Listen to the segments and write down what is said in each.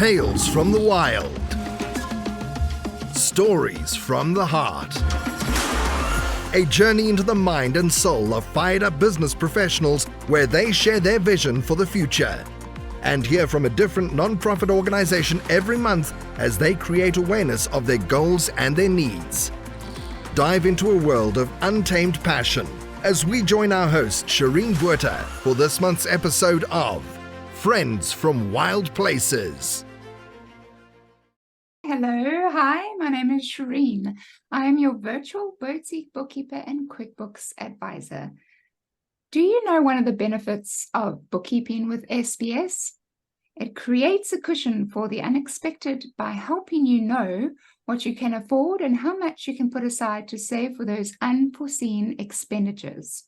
Tales from the wild. Stories from the heart. A journey into the mind and soul of fired-up business professionals where they share their vision for the future. And hear from a different non-profit organization every month as they create awareness of their goals and their needs. Dive into a world of untamed passion as we join our host, Shireen for this month's episode of Friends from Wild Places. Hello, hi, my name is Shireen. I am your virtual boutique bookkeeper and QuickBooks advisor. Do you know one of the benefits of bookkeeping with SBS? It creates a cushion for the unexpected by helping you know what you can afford and how much you can put aside to save for those unforeseen expenditures.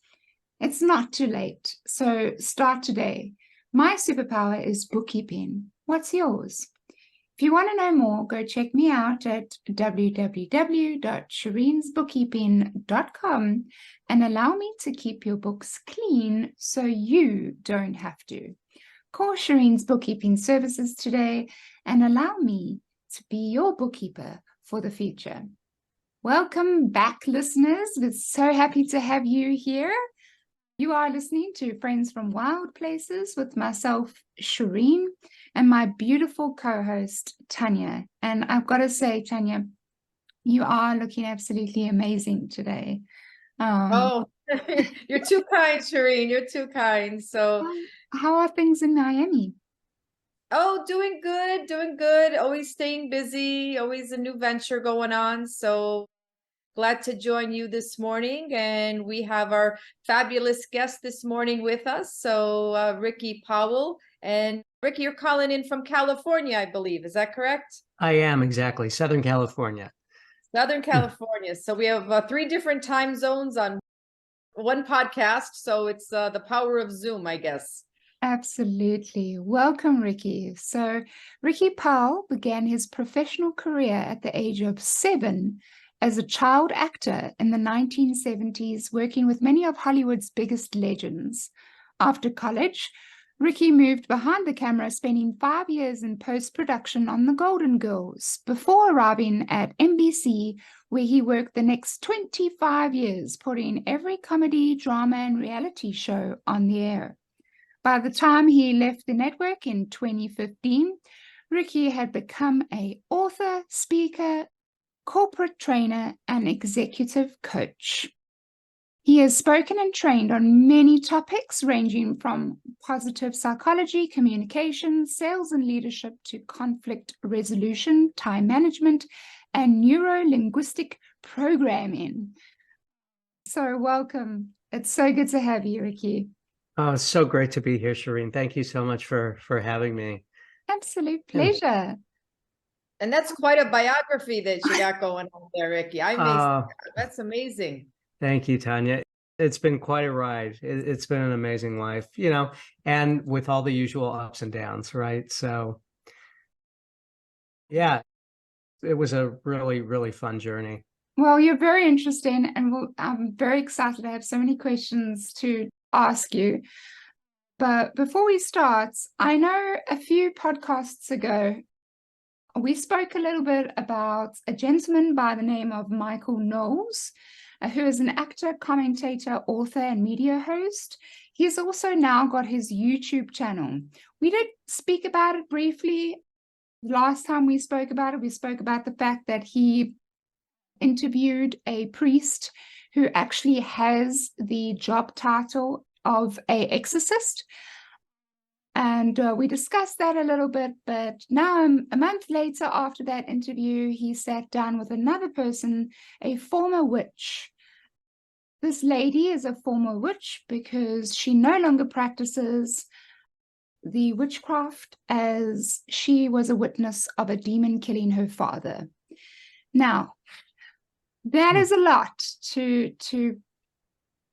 It's not too late, so start today. My superpower is bookkeeping. What's yours? If you want to know more, go check me out at www.shireensbookkeeping.com and allow me to keep your books clean so you don't have to. Call Shireen's Bookkeeping Services today and allow me to be your bookkeeper for the future. Welcome back, listeners. We're so happy to have you here. You are listening to Friends from Wild Places with myself, Shireen, and my beautiful co-host, Tanya. And I've got to say, Tanya, you are looking absolutely amazing today. You're too kind, Shireen. You're too kind. So, how are things in Miami? Oh, doing good, doing good. Always staying busy, always a new venture going on. So glad to join you this morning. And we have our fabulous guest this morning with us. So Ricky Powell. And Ricky, you're calling in from California, I believe. Is that correct? I am, exactly. Southern California. Southern California. So we have 3 different time zones on one podcast. So it's the power of Zoom, I guess. Absolutely. Welcome, Ricky. So Ricky Powell began his professional career at the age of 7 as a child actor in the 1970s, working with many of Hollywood's biggest legends. After college, Ricky moved behind the camera, spending 5 years in post-production on The Golden Girls, before arriving at NBC, where he worked the next 25 years, putting every comedy, drama, and reality show on the air. By the time he left the network in 2015, Ricky had become an author, speaker, corporate trainer, and executive coach. He has spoken and trained on many topics ranging from positive psychology, communication, sales and leadership to conflict resolution, time management, and neuro-linguistic programming. So welcome. It's so good to have you, Ricky. Oh, it's so great to be here, Shireen. Thank you so much for having me. Absolute pleasure. And that's quite a biography that you got going on there, Ricky. That's amazing. Thank you, Tanya. It's been quite a ride. It's been an amazing life, and with all the usual ups and downs, right? So, yeah, it was a really, really fun journey. Well, you're very interesting, and I'm very excited to have so many questions to ask you. But before we start, I know a few podcasts ago, we spoke a little bit about a gentleman by the name of Michael Knowles, who is an actor, commentator, author, and media host. He's also now got his YouTube channel. We did speak about it briefly. Last time we spoke about it, we spoke about the fact that he interviewed a priest who actually has the job title of an exorcist. And we discussed that a little bit, but now a month later after that interview, he sat down with another person, a former witch. This lady is a former witch because she no longer practices the witchcraft, as she was a witness of a demon killing her father. Now, that is a lot to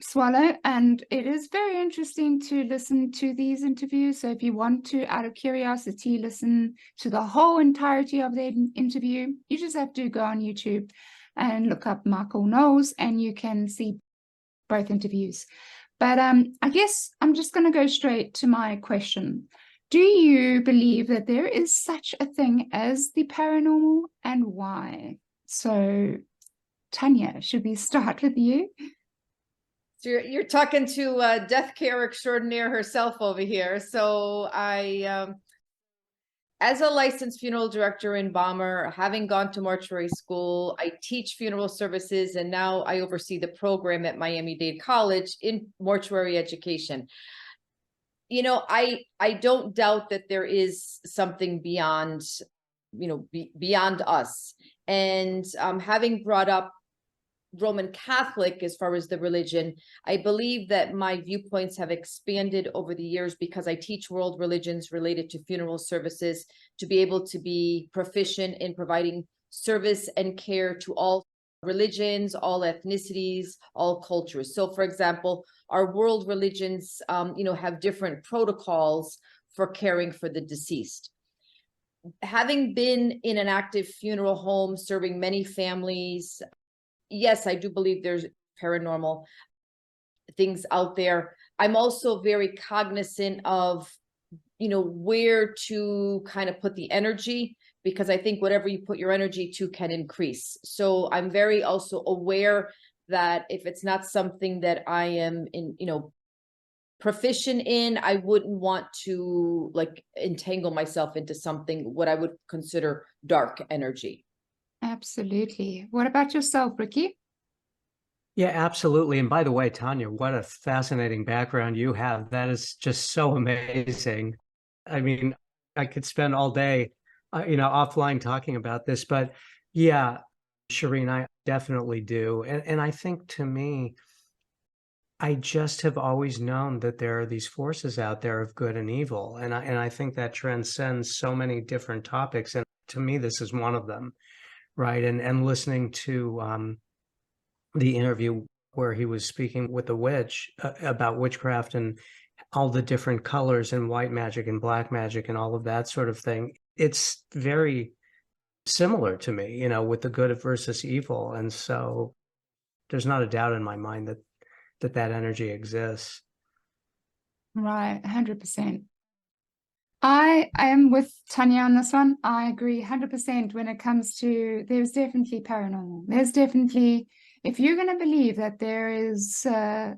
swallow, and it is very interesting to listen to these interviews. So if you want to, out of curiosity, listen to the whole entirety of the interview, you just have to go on YouTube and look up Michael Knowles and you can see both interviews. But I guess I'm just going to go straight to my question. Do you believe that there is such a thing as the paranormal, and why? So, Tanya, should we start with you? So you're talking to death care extraordinaire herself over here. So as a licensed funeral director in Bomber, having gone to mortuary school, I teach funeral services, and now I oversee the program at Miami-Dade College in mortuary education. I don't doubt that there is something beyond, beyond us. And having brought up Roman Catholic as far as the religion, I believe that my viewpoints have expanded over the years because I teach world religions related to funeral services to be able to be proficient in providing service and care to all religions, all ethnicities, all cultures. So, for example, our world religions, have different protocols for caring for the deceased. Having been in an active funeral home, serving many families, yes, I do believe there's paranormal things out there. I'm also very cognizant of, where to kind of put the energy, because I think whatever you put your energy to can increase. So I'm very also aware that if it's not something that I am proficient in, I wouldn't want to entangle myself into something what I would consider dark energy. Absolutely. What about yourself, Ricky? Yeah, absolutely. And by the way, Tanya, what a fascinating background you have. That is just so amazing. I mean, I could spend all day, offline talking about this, but yeah, Shireen, I definitely do. And I think to me, I just have always known that there are these forces out there of good and evil. And I think that transcends so many different topics. And to me, this is one of them, right? And listening to the interview where he was speaking with the witch about witchcraft and all the different colors and white magic and black magic and all of that sort of thing. It's very similar to me, with the good versus evil. And so there's not a doubt in my mind that energy exists. Right, 100%. I am with Tanya on this one. I agree 100% when it comes to there's definitely paranormal. There's definitely, if you're going to believe that there is a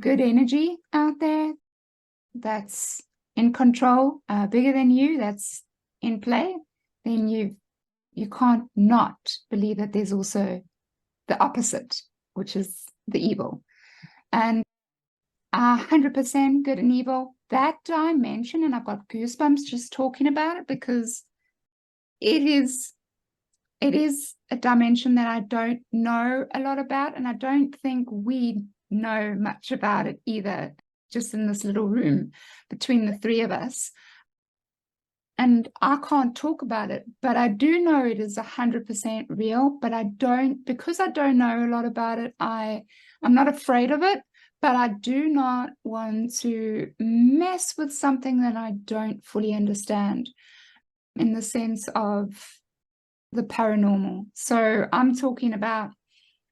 good energy out there that's in control, bigger than you, that's in play, then you can't not believe that there's also the opposite, which is the evil. And 100% good and evil, that dimension, and I've got goosebumps just talking about it, because it is a dimension that I don't know a lot about, and I don't think we know much about it either, just in this little room between the three of us. And I can't talk about it, but I do know it is 100% real. But because I don't know a lot about it, I'm not afraid of it, but I do not want to mess with something that I don't fully understand in the sense of the paranormal. So I'm talking about,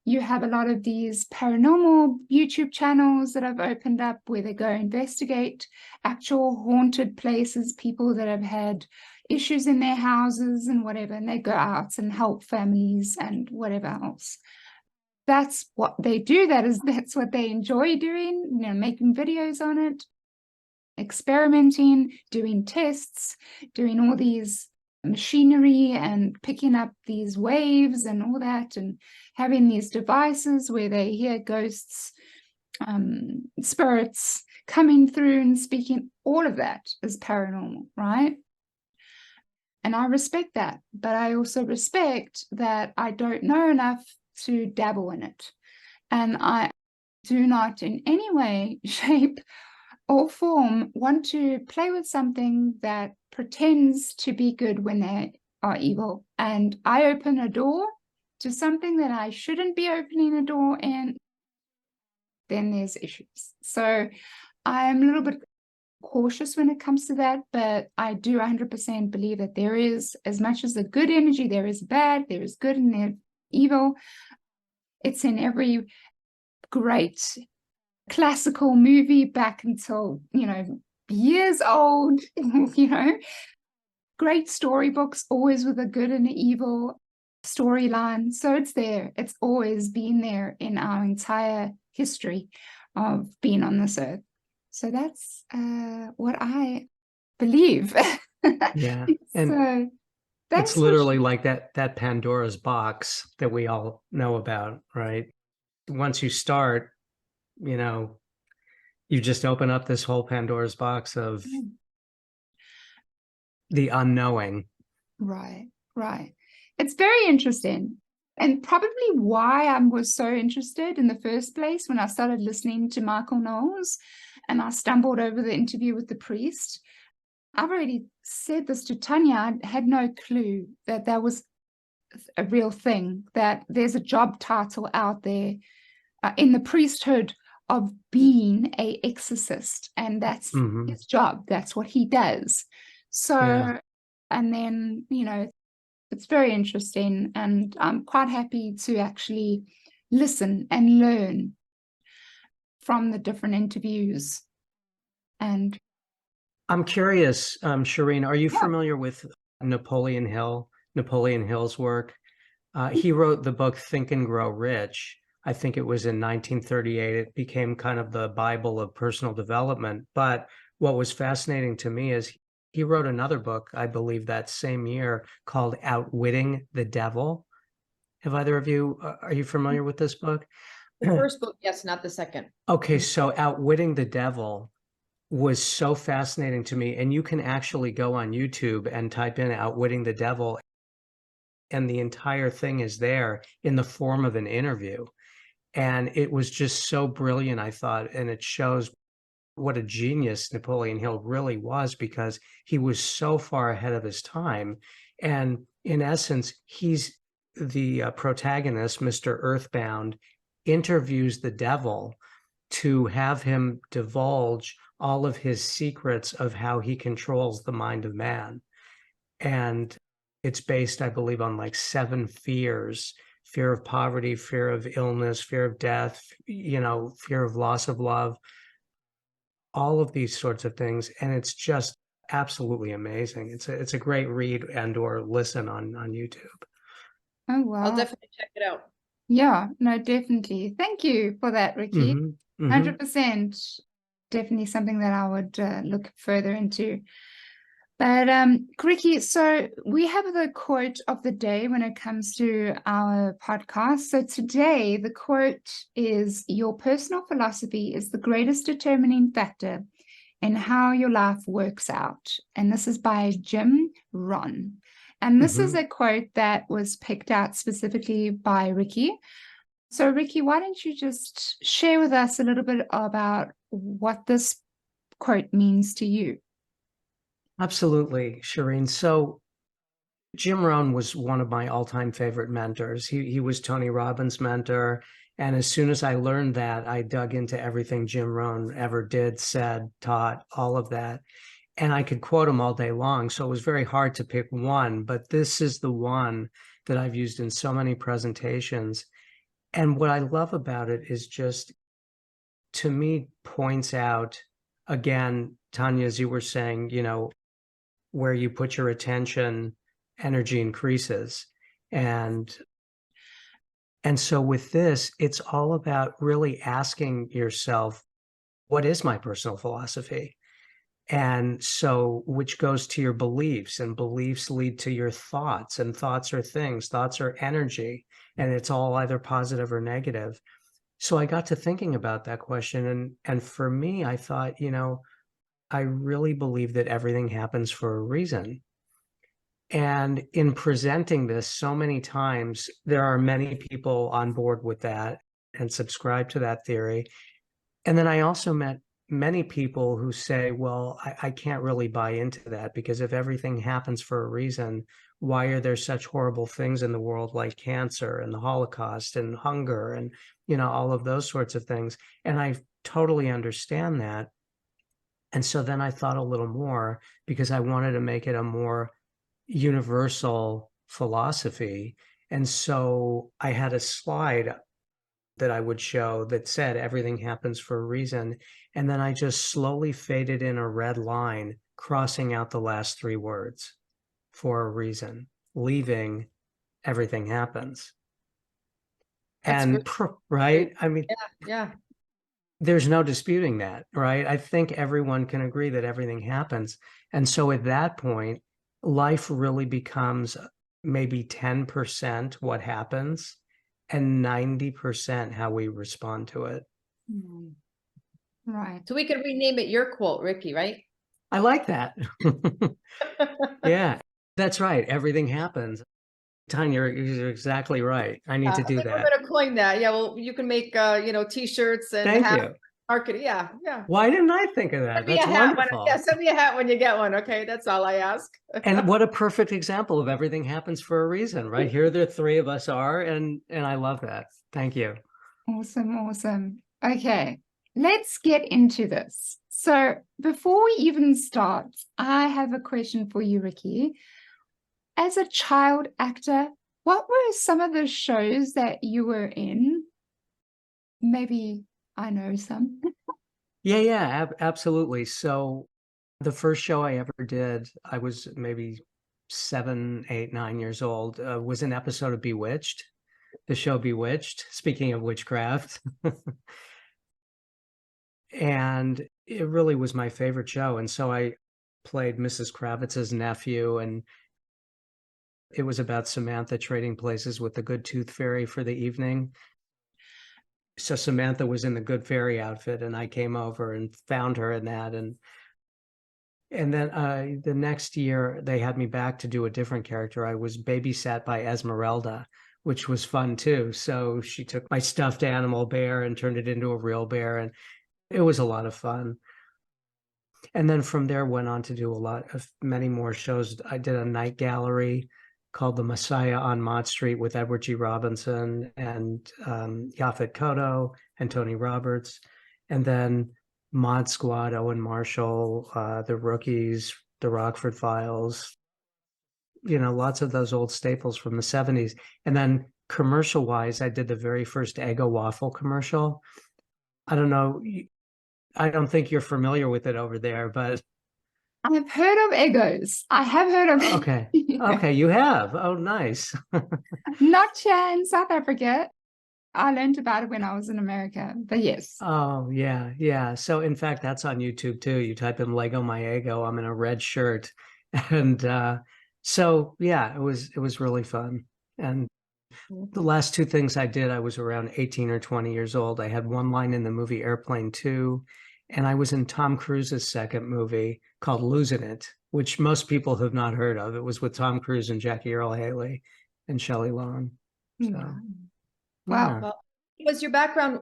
you have a lot of these paranormal YouTube channels that have opened up where they go investigate actual haunted places, people that have had issues in their houses and whatever, and they go out and help families and whatever else. That's what they do. That's what they enjoy doing, making videos on it, experimenting, doing tests, doing all these machinery and picking up these waves and all that, and having these devices where they hear ghosts, spirits coming through and speaking. All of that is paranormal, right? And I respect that, but I also respect that I don't know enough to dabble in it. And I do not in any way, shape, or form want to play with something that pretends to be good when they are evil. And I open a door to something that I shouldn't be opening a door in, then there's issues. So I'm a little bit cautious when it comes to that, but I do 100% believe that there is, as much as the good energy, there is bad, there is good and there evil. It's in every great classical movie back until, years old, you know, great storybooks, always with a good and an evil storyline. So it's there. It's always been there in our entire history of being on this earth. So that's what I believe. Yeah. And so thanks it's for literally like that Pandora's box that we all know about, right? Once you start, you know, you just open up this whole Pandora's box of the unknowing. Right, right. It's very interesting. And probably why I was so interested in the first place when I started listening to Michael Knowles and I stumbled over the interview with the priest. I've already said this to Tanya. I had no clue that that was a real thing, that there's a job title out there in the priesthood of being a exorcist, and that's his job. That's what he does. So, Yeah. and then, you know, it's very interesting, and I'm quite happy to actually listen and learn from the different interviews. And I'm curious, Shireen, are you yeah, familiar with Napoleon Hill, Napoleon Hill's work? He wrote the book Think and Grow Rich. I think it was in 1938. It became kind of the Bible of personal development. But what was fascinating to me is he wrote another book, I believe that same year, called Outwitting the Devil. Have either of you, are you familiar with this book? The first book, yes, not the second. Okay, so Outwitting the Devil was so fascinating to me. And you can actually go on YouTube and type in Outwitting the Devil, and the entire thing is there in the form of an interview. And it was just so brilliant, I thought. And it shows what a genius Napoleon Hill really was, because he was so far ahead of his time. And in essence, he's the protagonist, Mr. Earthbound, interviews the devil to have him divulge all of his secrets of how he controls the mind of man. And it's based, I believe, on like 7 fears: fear of poverty, fear of illness, fear of death, you know, fear of loss of love, all of these sorts of things. And it's just absolutely amazing. It's a great read and or listen on YouTube. oh wow. I'll definitely check it out. Yeah, no, definitely. Thank you for that, Ricky. 100%. Definitely something that I would look further into. But Ricky, so we have the quote of the day when it comes to our podcast. So today the quote is, "Your personal philosophy is the greatest determining factor in how your life works out." And this is by Jim Rohn. And this is a quote that was picked out specifically by Ricky. So Ricky, why don't you just share with us a little bit about what this quote means to you? Absolutely, Shireen. So Jim Rohn was one of my all-time favorite mentors. He was Tony Robbins' mentor. And as soon as I learned that, I dug into everything Jim Rohn ever did, said, taught, all of that. And I could quote him all day long. So it was very hard to pick one, but this is the one that I've used in so many presentations. And what I love about it is just, to me, points out, again, Tanya, as you were saying, you know, where you put your attention, energy increases. And so with this, it's all about really asking yourself, what is my personal philosophy? And so, which goes to your beliefs, and beliefs lead to your thoughts, and thoughts are things, thoughts are energy, and it's all either positive or negative. So I got to thinking about that question. And for me, I thought, you know, I really believe that everything happens for a reason. And in presenting this so many times, there are many people on board with that and subscribe to that theory. And then I also met many people who say, well, I can't really buy into that, because if everything happens for a reason, why are there such horrible things in the world like cancer and the Holocaust and hunger and, you know, all of those sorts of things? And I totally understand that. And so then I thought a little more, because I wanted to make it a more universal philosophy. And so I had a slide that I would show that said everything happens for a reason. And then I just slowly faded in a red line, crossing out the last 3 words, for a reason, leaving everything happens. That's And right? I mean, yeah. there's no disputing that, right? I think everyone can agree that everything happens. And so at that point, life really becomes maybe 10% what happens and 90% how we respond to it. Right. So we can rename it your quote, Ricky, right? I like that. Yeah, that's right. Everything happens. Tanya, you're exactly right. I need to do that. We're gonna coin that. Yeah, well, you can make t-shirts and Thank hats, you. marketing. Yeah. Why didn't I think of that? Send me That's a hat wonderful. send me a hat when you get one. Okay, that's all I ask. And what a perfect example of everything happens for a reason, right? Here the 3 of us are, and I love that. Thank you. Awesome. Okay, let's get into this. So before we even start, I have a question for you, Ricky. As a child actor, what were some of the shows that you were in? Maybe I know some. Yeah, absolutely. So the first show I ever did, I was maybe 7, 8, 9 years old, was an episode of Bewitched, the show Bewitched, speaking of witchcraft. And it really was my favorite show. And so I played Mrs. Kravitz's nephew, and it was about Samantha trading places with the good tooth fairy for the evening. So Samantha was in the good fairy outfit, and I came over and found her in that. And then the next year they had me back to do a different character. I was babysat by Esmeralda, which was fun too. So she took my stuffed animal bear and turned it into a real bear, and it was a lot of fun. And then from there went on to do many more shows. I did a night gallery called The Messiah on Mott Street with Edward G. Robinson and Yaphet Kotto and Tony Roberts. And then Mod Squad, Owen Marshall, The Rookies, The Rockford Files, lots of those old staples from the 70s. And then commercial-wise, I did the very first Eggo waffle commercial. I don't know. I don't think you're familiar with it over there, but I've heard of Eggos. I have heard of okay. Okay, you have. Oh, nice. Not here in South Africa. I learned about it when I was in America, but yes. Oh, yeah. So in fact, that's on YouTube too. You type in Lego My Eggo, I'm in a red shirt. And so yeah, it was really fun. And the last 2 things I did, I was around 18 or 20 years old. I had one line in the movie Airplane 2, and I was in Tom Cruise's second movie called Losing It, which most people have not heard of. It was with Tom Cruise and Jackie Earle Haley and Shelley Long. So, Wow. yeah. Well, was your background,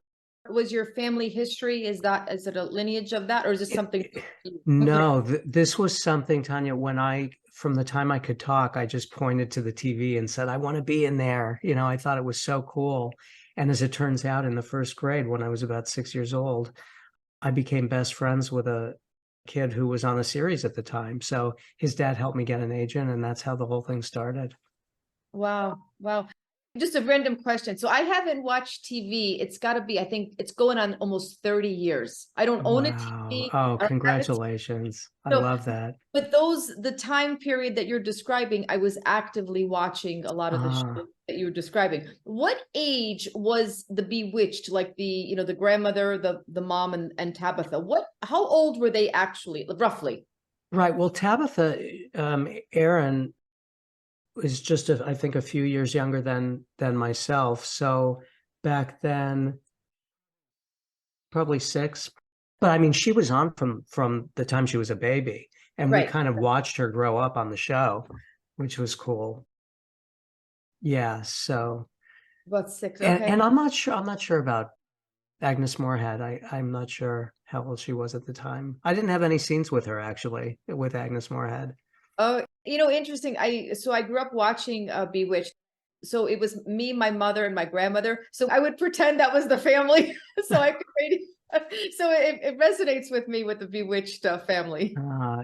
was your family history, is it a lineage of that, or is it something? No, this was something, Tanya, from the time I could talk, I just pointed to the TV and said, I want to be in there. I thought it was so cool. And as it turns out, in the first grade, when I was about 6 years old, I became best friends with a kid who was on a series at the time. So his dad helped me get an agent, and that's how the whole thing started. Wow. Just a random question. So I haven't watched TV. It's got to be, I think it's going on almost 30 years. I don't own a TV. Oh, congratulations. I love that. But the time period that you're describing, I was actively watching a lot of the shows that you were describing. What age was the Bewitched, like the grandmother, the mom and Tabitha? How old were they actually, roughly? Right. Well, Tabitha, Aaron was just, I think, a few years younger than myself. So back then, probably 6. But I mean, she was on from the time she was a baby, and we kind of watched her grow up on the show, which was cool. Yeah. So about 6. Okay. And I'm not sure about Agnes Moorehead. I'm not sure how old she was at the time. I didn't have any scenes with her, actually, with Agnes Moorehead. Oh, interesting. I grew up watching Bewitched. So it was me, my mother, and my grandmother. So I would pretend that was the family. So I could so it resonates with me with the Bewitched family.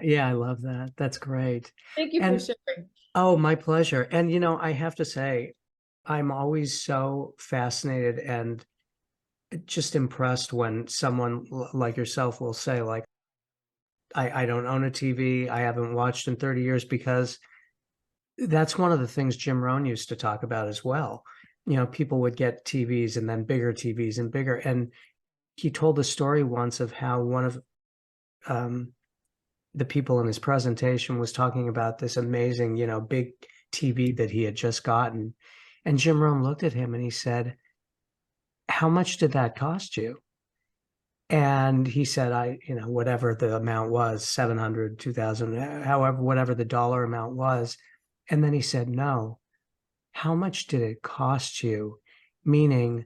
Yeah, I love that. That's great. Thank you for sharing. Oh, my pleasure. And I have to say, I'm always so fascinated and just impressed when someone like yourself will say, like, I don't own a TV, I haven't watched in 30 years, because that's one of the things Jim Rohn used to talk about as well. You know, people would get TVs and then bigger TVs and bigger. And he told a story once of how one of the people in his presentation was talking about this amazing, you know, big TV that he had just gotten. And Jim Rohn looked at him and he said, "How much did that cost you?" And he said, you know, whatever the amount was, 700, 2000, however, whatever the dollar amount was. And then he said, "No, how much did it cost you?" Meaning,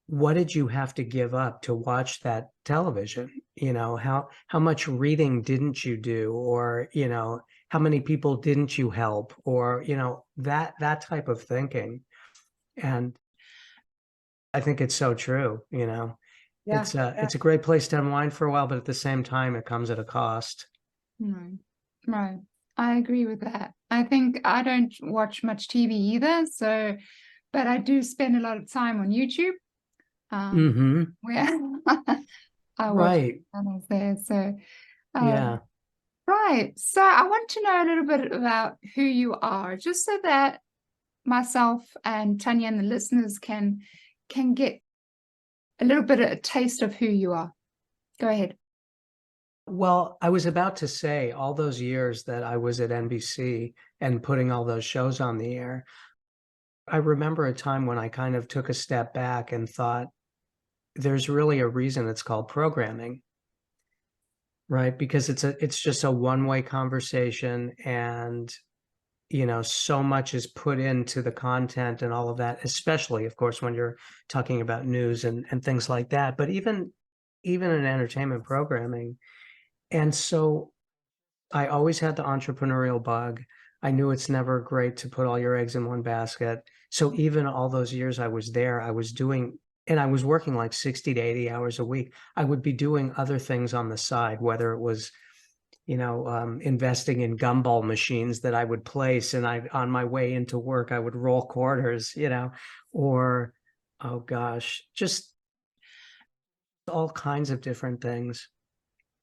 what did you have to give up to watch that television? You know, how much reading didn't you do? Or, you know, how many people didn't you help? Or, you know, that type of thinking. And I think it's so true, you know. Yeah. It's a great place to unwind for a while, but at the same time, it comes at a cost. Right. Right. I agree with that. I think I don't watch much TV either, so, but I do spend a lot of time on YouTube, where I watch Right. channels there. So, Yeah. right. So I want to know a little bit about who you are, just so that myself and Tanya and the listeners can get a little bit of a taste of who you are. Go ahead. Well, I was about to say, all those years that I was at NBC and putting all those shows on the air, I remember a time when I kind of took a step back and thought, there's really a reason it's called programming, right? Because it's just a one-way conversation, and you know, so much is put into the content and all of that, especially, of course, when you're talking about news and things like that, but even in entertainment programming. And so I always had the entrepreneurial bug. I knew it's never great to put all your eggs in one basket. So even all those years I was there, I was doing, and I was working like 60 to 80 hours a week. I would be doing other things on the side, whether it was, you know, investing in gumball machines that I would place, and on my way into work, I would roll quarters, you know, or, oh gosh, just all kinds of different things,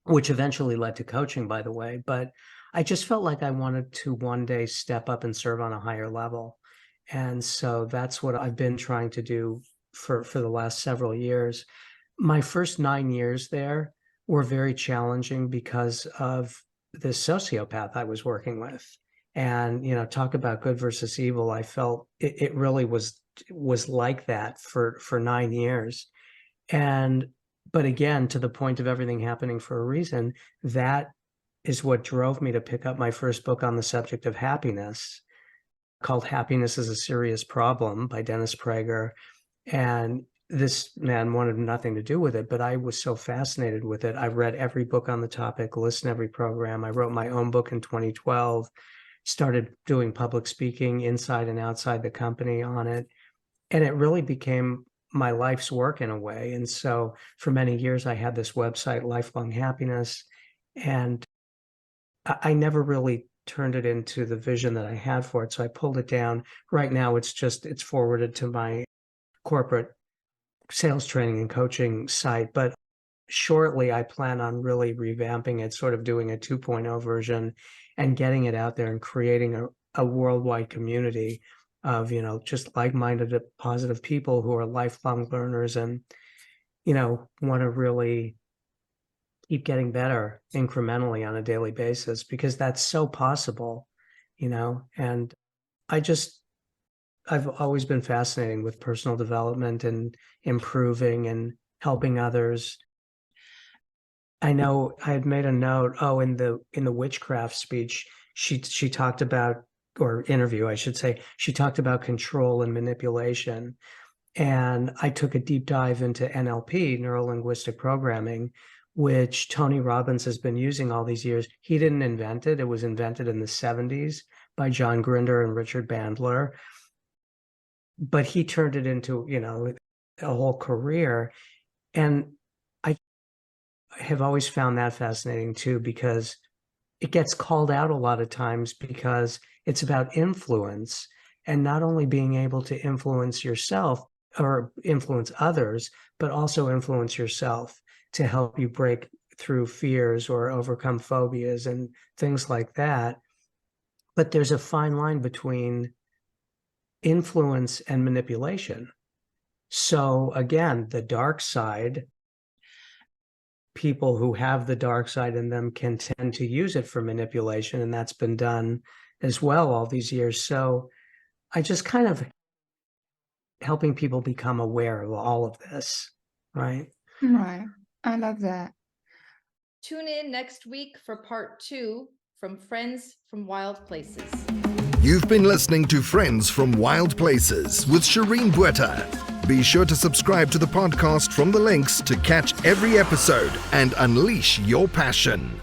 which eventually led to coaching, by the way. But I just felt like I wanted to one day step up and serve on a higher level. And so that's what I've been trying to do for the last several years. My first 9 years there were very challenging because of this sociopath I was working with. And, you know, talk about good versus evil. I felt it really was like that for 9 years. And but again, to the point of everything happening for a reason, that is what drove me to pick up my first book on the subject of happiness, called Happiness is a Serious Problem by Dennis Prager. And this man wanted nothing to do with it, but I was so fascinated with it. I read every book on the topic, listened to every program. I wrote my own book in 2012, started doing public speaking inside and outside the company on it. And it really became my life's work in a way. And so for many years, I had this website, Lifelong Happiness, and I never really turned it into the vision that I had for it. So I pulled it down. Right now, it's forwarded to my corporate sales training and coaching site. But shortly, I plan on really revamping it, sort of doing a 2.0 version and getting it out there and creating a worldwide community of, you know, just like-minded, positive people who are lifelong learners and, you know, want to really keep getting better incrementally on a daily basis, because that's so possible, you know. And I've always been fascinated with personal development and improving and helping others. I know I had made a note, in the witchcraft speech, she talked about, or interview, I should say, she talked about control and manipulation. And I took a deep dive into NLP, Neuro-Linguistic Programming, which Tony Robbins has been using all these years. He didn't invent it. It was invented in the 70s by John Grinder and Richard Bandler. But he turned it into, you know, a whole career. And I have always found that fascinating too, because it gets called out a lot of times because it's about influence, and not only being able to influence yourself, or influence others, but also influence yourself to help you break through fears or overcome phobias and things like that. But there's a fine line between influence and manipulation. So again, the dark side, people who have the dark side in them can tend to use it for manipulation, and that's been done as well all these years. So I just kind of helping people become aware of all of this, right? Right. I love that. Tune in next week for part 2 from Friends from Wild Places. You've been listening to Friends from Wild Places with Shireen Bueta. Be sure to subscribe to the podcast from the links to catch every episode and unleash your passion.